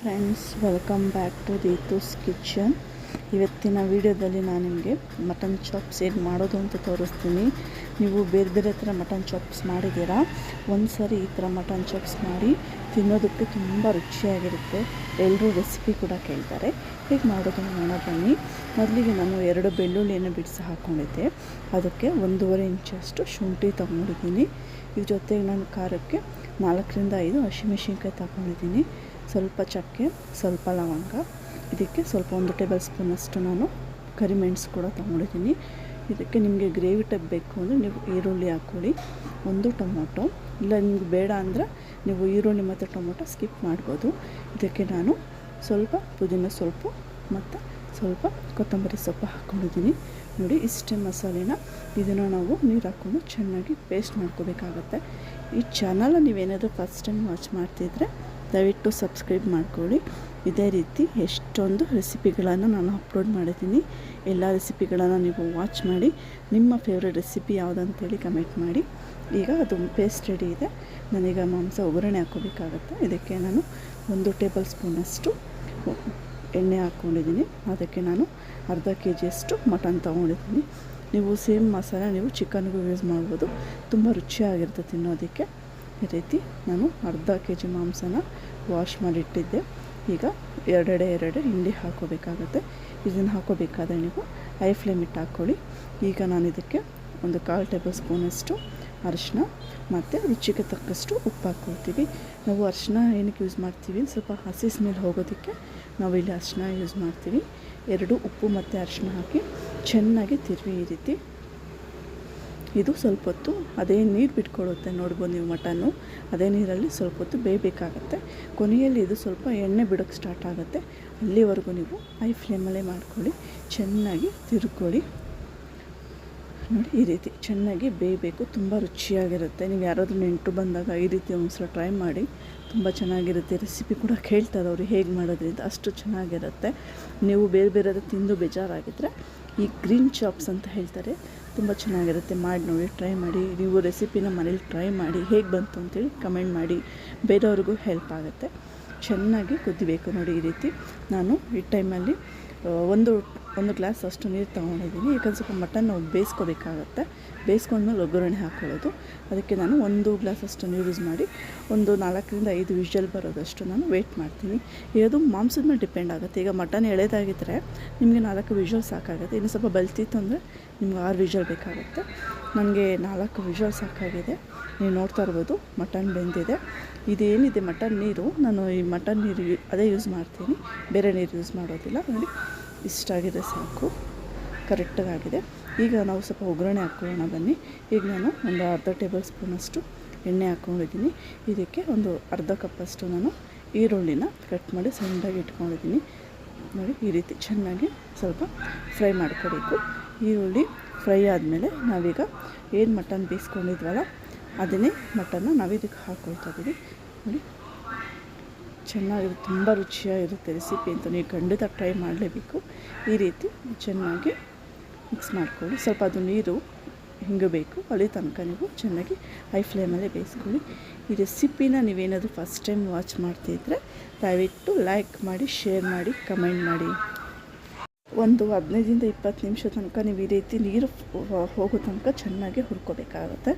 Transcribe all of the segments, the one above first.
Friends, welcome back to Deethu's kitchen. ಇವತ್ತಿನ ವಿಡಿಯೋದಲ್ಲಿ ನಾನು ನಿಮಗೆ ಮಟನ್ ಚಾಪ್ಸ್ ಹೇಗೆ ಮಾಡೋದು ಅಂತ ತೋರಿಸ್ತೀನಿ. ನೀವು ಬೇರೆ ಬೇರೆ ಥರ ಮಟನ್ ಚಾಪ್ಸ್ ಮಾಡಿದ್ದೀರಾ, ಒಂದು ಸಾರಿ ಈ ಥರ ಮಟನ್ ಚಾಪ್ಸ್ ಮಾಡಿ ತಿನ್ನೋದಕ್ಕೆ ತುಂಬ ರುಚಿಯಾಗಿರುತ್ತೆ. ಎಲ್ಲರೂ ರೆಸಿಪಿ ಕೂಡ ಕೇಳ್ತಾರೆ. ಹೇಗೆ ಮಾಡೋದು ನೋಡೋಣ ಬನ್ನಿ. ಮೊದಲಿಗೆ ನಾನು 2 ಬೆಳ್ಳುಳ್ಳಿಯನ್ನು ಬಿಡಿಸಿ ಹಾಕ್ಕೊಂಡಿದ್ದೆ. ಅದಕ್ಕೆ 1.5 ಇಂಚಷ್ಟು ಶುಂಠಿ ತೊಗೊಂಡಿದ್ದೀನಿ. ಇದ್ರ ಜೊತೆಗೆ ನಾನು ಖಾರಕ್ಕೆ 4 ರಿಂದ 5 ಹಸಿಮೆಣಸಿನ್ಕಾಯಿ ತಗೊಂಡಿದ್ದೀನಿ. ಸ್ವಲ್ಪ ಚಕ್ಕೆ, ಸ್ವಲ್ಪ ಲವಂಗ, ಇದಕ್ಕೆ ಸ್ವಲ್ಪ 1 ಟೇಬಲ್ ಸ್ಪೂನಷ್ಟು ನಾನು ಕರಿಮೆಣಸು ಕೂಡ ತೊಗೊಂಡಿದ್ದೀನಿ. ಇದಕ್ಕೆ ನಿಮಗೆ ಗ್ರೇವಿ ಟೈಪ್ ಬೇಕು ಅಂದರೆ ನೀವು ಈರುಳ್ಳಿ ಹಾಕ್ಕೊಳ್ಳಿ, 1 ಟೊಮೊಟೊ. ಇಲ್ಲ ನಿಮ್ಗೆ ಬೇಡ ಅಂದರೆ ನೀವು ಈರುಳ್ಳಿ ಮತ್ತು ಟೊಮೊಟೊ ಸ್ಕಿಪ್ ಮಾಡ್ಬೋದು. ಇದಕ್ಕೆ ನಾನು ಸ್ವಲ್ಪ ಪುದೀನ ಸೊಪ್ಪು ಮತ್ತು ಸ್ವಲ್ಪ ಕೊತ್ತಂಬರಿ ಸೊಪ್ಪು ಹಾಕ್ಕೊಂಡಿದ್ದೀನಿ. ನೋಡಿ, ಇಷ್ಟೇ ಮಸಾಲೆನ ಇದನ್ನು ನಾವು ನೀರು ಹಾಕ್ಕೊಂಡು ಚೆನ್ನಾಗಿ ಪೇಸ್ಟ್ ಮಾಡ್ಕೋಬೇಕಾಗತ್ತೆ. ಈ ಚಾನಲ್ ನೀವೇನಾದರೂ ಫಸ್ಟ್ ಟೈಮ್ ವಾಚ್ ಮಾಡ್ತಿದ್ರೆ ದಯವಿಟ್ಟು ಸಬ್ಸ್ಕ್ರೈಬ್ ಮಾಡ್ಕೊಳ್ಳಿ. ಇದೇ ರೀತಿ ಎಷ್ಟೊಂದು ರೆಸಿಪಿಗಳನ್ನು ನಾನು ಅಪ್ಲೋಡ್ ಮಾಡಿದ್ದೀನಿ. ಎಲ್ಲ ರೆಸಿಪಿಗಳನ್ನು ನೀವು ವಾಚ್ ಮಾಡಿ ನಿಮ್ಮ ಫೇವ್ರೆಟ್ ರೆಸಿಪಿ ಯಾವುದಂತೇಳಿ ಕಮೆಂಟ್ ಮಾಡಿ. ಈಗ ಅದು ಪೇಸ್ಟ್ ರೆಡಿ ಇದೆ. ನಾನೀಗ ಮಾಂಸ ಒಗ್ಗರಣೆ ಹಾಕ್ಕೋಬೇಕಾಗತ್ತೆ. ಇದಕ್ಕೆ ನಾನು 1 ಟೇಬಲ್ ಸ್ಪೂನಷ್ಟು ಎಣ್ಣೆ ಹಾಕ್ಕೊಂಡಿದ್ದೀನಿ. ಅದಕ್ಕೆ ನಾನು ಅರ್ಧ kg ಮಟನ್ ತೊಗೊಂಡಿದ್ದೀನಿ. ನೀವು ಸೇಮ್ ಮಸಾಲೆ ನೀವು ಚಿಕನ್ಗೂ ಯೂಸ್ ಮಾಡ್ಬೋದು, ತುಂಬ ರುಚಿಯಾಗಿರುತ್ತೆ ತಿನ್ನೋದಕ್ಕೆ. ಈ ರೀತಿ ನಾನು ಅರ್ಧ kg ಮಾಂಸನ ವಾಶ್ ಮಾಡಿಟ್ಟಿದ್ದೆ. ಈಗ ಎರಡು ಹಿಂಡಿ ಹಾಕ್ಕೋಬೇಕಾಗುತ್ತೆ. ಇದನ್ನು ಹಾಕ್ಕೋಬೇಕಾದ್ರೆ ನೀವು ಹೈ ಫ್ಲೇಮ್ ಇಟ್ಟು ಹಾಕ್ಕೊಳ್ಳಿ. ಈಗ ನಾನು ಇದಕ್ಕೆ 1/4 ಟೇಬಲ್ ಸ್ಪೂನಷ್ಟು ಅರಿಶಿನ ಮತ್ತು ರುಚಿಗೆ ತಕ್ಕಷ್ಟು ಉಪ್ಪು ಹಾಕ್ಕೊಳ್ತೀವಿ. ನಾವು ಅರಿಶಿನ ಏನಕ್ಕೆ ಯೂಸ್ ಮಾಡ್ತೀವಿ, ಸ್ವಲ್ಪ ಹಸಿ ಸ್ಮೆಲ್ ಹೋಗೋದಕ್ಕೆ ನಾವು ಇಲ್ಲಿ ಅರಿಶಿನ ಯೂಸ್ ಮಾಡ್ತೀವಿ. 2 ಉಪ್ಪು ಮತ್ತು ಅರಿಶಿನ ಹಾಕಿ ಚೆನ್ನಾಗಿ ತಿರುವಿ ಈ ರೀತಿ. ಇದು ಸ್ವಲ್ಪ ಹೊತ್ತು ಅದೇ ನೀರು ಬಿಟ್ಕೊಳ್ಳುತ್ತೆ. ನೋಡ್ಬೋದು ನೀವು, ಮಟನ್ನು ಅದೇ ನೀರಲ್ಲಿ ಸ್ವಲ್ಪ ಹೊತ್ತು ಬೇಯಬೇಕಾಗತ್ತೆ. ಕೊನೆಯಲ್ಲಿ ಇದು ಸ್ವಲ್ಪ ಎಣ್ಣೆ ಬಿಡೋಕ್ಕೆ ಸ್ಟಾರ್ಟ್ ಆಗುತ್ತೆ. ಅಲ್ಲಿವರೆಗೂ ನೀವು ಹೈ ಫ್ಲೇಮಲ್ಲೇ ಮಾಡ್ಕೊಳ್ಳಿ, ಚೆನ್ನಾಗಿ ತಿರ್ಕೊಳ್ಳಿ. ನೋಡಿ, ಈ ರೀತಿ ಚೆನ್ನಾಗಿ ಬೇಯಬೇಕು. ತುಂಬ ರುಚಿಯಾಗಿರುತ್ತೆ. ನೀವು ಯಾರಾದರೂ ನೆಂಟರು ಬಂದಾಗ ಈ ರೀತಿ ಒಂದ್ಸಲ ಟ್ರೈ ಮಾಡಿ, ತುಂಬ ಚೆನ್ನಾಗಿರುತ್ತೆ. ರೆಸಿಪಿ ಕೂಡ ಕೇಳ್ತಾರೆ ಅವರು ಹೇಗೆ ಮಾಡೋದ್ರಿಂದ, ಅಷ್ಟು ಚೆನ್ನಾಗಿರುತ್ತೆ. ನೀವು ಬೇರೆ ಬೇರೆದು ತಿಂದು ಬೇಜಾರಾಗಿದ್ದರೆ ಈ ಗ್ರೀನ್ ಚಾಪ್ಸ್ ಅಂತ ಹೇಳ್ತಾರೆ, ತುಂಬ ಚೆನ್ನಾಗಿರುತ್ತೆ. ಮಾಡಿ ನೋಡಿ, ಟ್ರೈ ಮಾಡಿ. ನೀವು ರೆಸಿಪಿನ ಮನೇಲಿ ಟ್ರೈ ಮಾಡಿ, ಹೇಗೆ ಬಂತು ಅಂತೇಳಿ ಕಮೆಂಟ್ ಮಾಡಿ, ಬೇರೆಯವ್ರಿಗೂ ಹೆಲ್ಪ್ ಆಗುತ್ತೆ. ಚೆನ್ನಾಗಿ ಕುದಿಬೇಕು. ನೋಡಿ, ಈ ರೀತಿ ನಾನು ಈ ಟೈಮಲ್ಲಿ ಒಂದು ಗ್ಲಾಸ್ ಅಷ್ಟು ನೀರು ತೊಗೊಂಡಿದ್ದೀನಿ. ಯಾಕಂದ್ರೆ ಸ್ವಲ್ಪ ಮಟನ್ ನಾವು ಬೇಯಿಸ್ಕೋಬೇಕಾಗತ್ತೆ. ಬೇಯಿಸ್ಕೊಂಡ್ಮೇಲೆ ಒಗ್ಗರಣೆ ಹಾಕ್ಕೊಳ್ಳೋದು. ಅದಕ್ಕೆ ನಾನು 1 ಗ್ಲಾಸ್ ಅಷ್ಟು ನೀರು ಯೂಸ್ ಮಾಡಿ 4 ರಿಂದ 5 ವಿಷಲ್ ಬರೋದಷ್ಟು ನಾನು ವೆಯ್ಟ್ ಮಾಡ್ತೀನಿ. ಇದು ಮಾಂಸದ ಮೇಲೆ ಡಿಪೆಂಡ್ ಆಗುತ್ತೆ. ಈಗ ಮಟನ್ ಎಳೆದಾಗಿದ್ದರೆ ನಿಮಗೆ 4 ವಿಷಲ್ ಸಾಕಾಗುತ್ತೆ. ಇನ್ನು ಸ್ವಲ್ಪ ಬಲ್ತಿತ್ತು ಅಂದರೆ ನಿಮ್ಗೆ 6 ವಿಷಲ್ ಬೇಕಾಗುತ್ತೆ. ನನಗೆ 4 ವಿಷಲ್ ಸಾಕಾಗಿದೆ. ನೀವು ನೋಡ್ತಾ ಇರ್ಬೋದು, ಮಟನ್ ಬೆಂದಿದೆ. ಇದೇನಿದೆ ಮಟನ್ ನೀರು, ನಾನು ಈ ಮಟನ್ ನೀರು ಅದೇ ಯೂಸ್ ಮಾಡ್ತೀನಿ, ಬೇರೆ ನೀರು ಯೂಸ್ ಮಾಡೋದಿಲ್ಲ. ನೋಡಿ, ಇಷ್ಟಾಗಿದೆ, ಸಾಕು, ಕರೆಕ್ಟಾಗಿದೆ. ಈಗ ನಾವು ಸ್ವಲ್ಪ ಒಗ್ಗರಣೆ ಹಾಕ್ಕೊಳ್ಳೋಣ ಬನ್ನಿ. ಈಗ ನಾನು ಒಂದು ಅರ್ಧ ಟೇಬಲ್ ಸ್ಪೂನಷ್ಟು ಎಣ್ಣೆ ಹಾಕ್ಕೊಂಡಿದ್ದೀನಿ. ಇದಕ್ಕೆ ಒಂದು ಅರ್ಧ ಕಪ್ಪಷ್ಟು ನಾನು ಈರುಳ್ಳಿನ ಕಟ್ ಮಾಡಿ ಸಣ್ಣದಾಗಿ ಇಟ್ಕೊಂಡಿದ್ದೀನಿ. ನೋಡಿ, ಈ ರೀತಿ ಚೆನ್ನಾಗಿ ಸ್ವಲ್ಪ ಫ್ರೈ ಮಾಡ್ಕೋಬೇಕು. ಈರುಳ್ಳಿ ಫ್ರೈ ಆದಮೇಲೆ ನಾವೀಗ ಏನು ಮಟನ್ ಬೇಯಿಸ್ಕೊಂಡಿದ್ವಲ್ಲ ಅದನ್ನೇ ಮಟನ್ನ ನಾವಿದಕ್ಕೆ ಹಾಕ್ಕೊಳ್ತಾ ಇದ್ದೀವಿ. ನೋಡಿ, ಚೆನ್ನಾಗಿರುತ್ತೆ, ತುಂಬ ರುಚಿಯಾಗಿರುತ್ತೆ ರೆಸಿಪಿ ಅಂತ ನೀವು ಖಂಡಿತ ಟ್ರೈ ಮಾಡಲೇಬೇಕು. ಈ ರೀತಿ ಚೆನ್ನಾಗಿ ಮಿಕ್ಸ್ ಮಾಡ್ಕೊಳ್ಳಿ. ಸ್ವಲ್ಪ ಅದು ನೀರು ಹಿಂಗಬೇಕು, ಅಲ್ಲಿ ತನಕ ನೀವು ಚೆನ್ನಾಗಿ ಹೈ ಫ್ಲೇಮಲ್ಲೇ ಬೇಯಿಸ್ಕೊಳ್ಳಿ. ಈ ರೆಸಿಪಿನ ನೀವೇನಾದರೂ ಫಸ್ಟ್ ಟೈಮ್ ವಾಚ್ ಮಾಡ್ತಿದ್ರೆ ದಯವಿಟ್ಟು ಲೈಕ್ ಮಾಡಿ, ಶೇರ್ ಮಾಡಿ, ಕಮೆಂಟ್ ಮಾಡಿ. ಒಂದು 15 ರಿಂದ 20 ನಿಮಿಷ ತನಕ ನೀವು ಈ ರೀತಿ ನೀರು ಹೋಗೋ ತನಕ ಚೆನ್ನಾಗಿ ಹುರ್ಕೋಬೇಕಾಗುತ್ತೆ.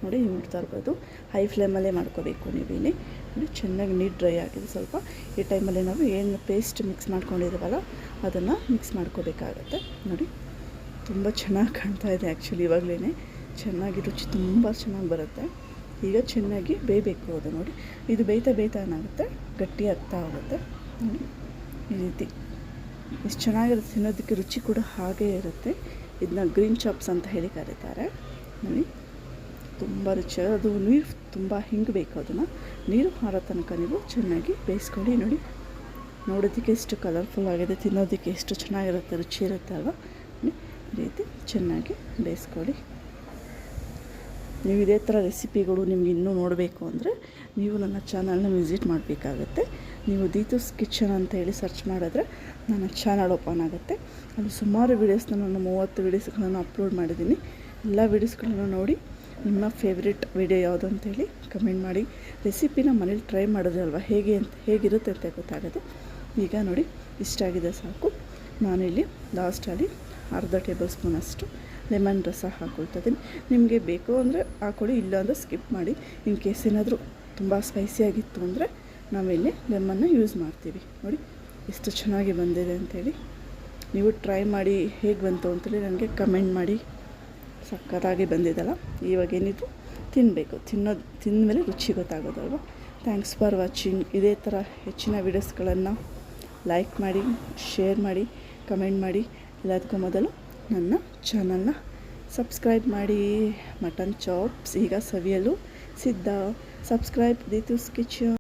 ನೋಡಿ, ನೋಡ್ತಾ ಇರ್ಬೋದು, ಹೈ ಫ್ಲೇಮಲ್ಲೇ ಮಾಡ್ಕೋಬೇಕು ನೀವು ಇಲ್ಲಿ. ನೋಡಿ, ಚೆನ್ನಾಗಿ ನೀರು ಡ್ರೈ ಆಗಿದೆ. ಸ್ವಲ್ಪ ಈ ಟೈಮಲ್ಲಿ ನಾವು ಏನು ಪೇಸ್ಟ್ ಮಿಕ್ಸ್ ಮಾಡ್ಕೊಂಡಿದ್ದೀವಲ್ಲ ಅದನ್ನು ಮಿಕ್ಸ್ ಮಾಡ್ಕೋಬೇಕಾಗತ್ತೆ. ನೋಡಿ, ತುಂಬ ಚೆನ್ನಾಗಿ ಕಾಣ್ತಾ ಇದೆ. ಆ್ಯಕ್ಚುಲಿ ಇವಾಗಲೇ ಚೆನ್ನಾಗಿ ರುಚಿ ತುಂಬ ಚೆನ್ನಾಗಿ ಬರುತ್ತೆ. ಈಗ ಚೆನ್ನಾಗಿ ಬೇಯಬೇಕು ಅದು. ನೋಡಿ, ಇದು ಬೇಯ್ತಾ ಏನಾಗುತ್ತೆ, ಗಟ್ಟಿ ಆಗ್ತಾ ಹೋಗುತ್ತೆ. ನೋಡಿ, ಈ ರೀತಿ ಎಷ್ಟು ಚೆನ್ನಾಗಿರುತ್ತೆ ತಿನ್ನೋದಕ್ಕೆ, ರುಚಿ ಕೂಡ ಹಾಗೇ ಇರುತ್ತೆ. ಇದನ್ನ ಗ್ರೀನ್ ಚಾಪ್ಸ್ ಅಂತ ಹೇಳಿ ಕರೀತಾರೆ. ನೋಡಿ, ತುಂಬ ರುಚಿಯಾಗಿ, ಅದು ನೀರು ತುಂಬ ಹಿಂಗಬೇಕು. ಅದನ್ನು ನೀರು ಹಾರೋ ತನಕ ನೀವು ಚೆನ್ನಾಗಿ ಬೇಯಿಸ್ಕೊಳ್ಳಿ. ನೋಡಿ, ನೋಡೋದಕ್ಕೆ ಎಷ್ಟು ಕಲರ್ಫುಲ್ ಆಗಿದೆ, ತಿನ್ನೋದಕ್ಕೆ ಎಷ್ಟು ಚೆನ್ನಾಗಿರುತ್ತೆ, ರುಚಿ ಇರುತ್ತೆ ಅಲ್ವಾ. ಈ ರೀತಿ ಚೆನ್ನಾಗಿ ಬೇಯಿಸ್ಕೊಳ್ಳಿ. ನೀವು ಇದೇ ಥರ ರೆಸಿಪಿಗಳು ನಿಮ್ಗೆ ಇನ್ನೂ ನೋಡಬೇಕು ಅಂದರೆ ನೀವು ನನ್ನ ಚಾನಲ್ನ ವಿಸಿಟ್ ಮಾಡಬೇಕಾಗತ್ತೆ. ನೀವು ದೀತೂಸ್ ಕಿಚನ್ ಅಂತ ಹೇಳಿ ಸರ್ಚ್ ಮಾಡಿದ್ರೆ ನನ್ನ ಚಾನಲ್ ಓಪನ್ ಆಗುತ್ತೆ. ಅಲ್ಲಿ ಸುಮಾರು ವೀಡಿಯೋಸ್ನ ನಾನು 30 ವೀಡಿಯೋಸ್ಗಳನ್ನು ಅಪ್ಲೋಡ್ ಮಾಡಿದ್ದೀನಿ. ಎಲ್ಲ ವೀಡಿಯೋಸ್ಗಳನ್ನು ನೋಡಿ ನಿಮ್ಮ ಫೇವ್ರೆಟ್ ವಿಡಿಯೋ ಯಾವುದು ಅಂತೇಳಿ ಕಮೆಂಟ್ ಮಾಡಿ. ರೆಸಿಪಿನ ಮನೇಲಿ ಟ್ರೈ ಮಾಡೋದಲ್ವ ಹೇಗಿರುತ್ತೆ ಅಂತ ಗೊತ್ತಾಗೋದು. ಈಗ ನೋಡಿ ಇಷ್ಟಾಗಿದೆ ಸಾಕು. ನಾನಿಲ್ಲಿ ಲಾಸ್ಟಲ್ಲಿ ಅರ್ಧ ಟೇಬಲ್ ಸ್ಪೂನಷ್ಟು ಲೆಮನ್ ರಸ ಹಾಕ್ಕೊಳ್ತಿದ್ದೀನಿ. ನಿಮಗೆ ಬೇಕು ಅಂದರೆ ಹಾಕ್ಕೊಳ್ಳಿ, ಇಲ್ಲ ಅಂದರೆ ಸ್ಕಿಪ್ ಮಾಡಿ. ಇನ್ ಕೇಸ್ ಏನಾದರೂ ತುಂಬ ಸ್ಪೈಸಿಯಾಗಿತ್ತು ಅಂದರೆ ನಾವಿಲ್ಲಿ ಲೆಮನ್ನ ಯೂಸ್ ಮಾಡ್ತೀವಿ. ನೋಡಿ ಎಷ್ಟು ಚೆನ್ನಾಗಿ ಬಂದಿದೆ ಅಂಥೇಳಿ. ನೀವು ಟ್ರೈ ಮಾಡಿ ಹೇಗೆ ಬಂತು ಅಂತೇಳಿ ನನಗೆ ಕಮೆಂಟ್ ಮಾಡಿ. ಸಕ್ಕತ್ತಾಗಿ ಬಂದಿದ್ದಲ್ಲ. ಇವಾಗೇನಿದ್ರು ತಿನ್ನಬೇಕು, ತಿಂದಮೇಲೆ ರುಚಿ ಗೊತ್ತಾಗೋದಲ್ವ. Thanks for watching. ಇದೇ ಥರ ಹೆಚ್ಚಿನ ವೀಡಿಯೋಸ್ಗಳನ್ನು ಲೈಕ್ ಮಾಡಿ, ಶೇರ್ ಮಾಡಿ, ಕಮೆಂಟ್ ಮಾಡಿ. ಎಲ್ಲದಕ್ಕೂ ಮೊದಲು ನನ್ನ ಚಾನಲ್ನ ಸಬ್ಸ್ಕ್ರೈಬ್ ಮಾಡಿ. ಮಟನ್ ಚಾಪ್ಸ್ ಈಗ ಸವಿಯಲು ಸಿದ್ಧ. Subscribe Deethu's kitchen.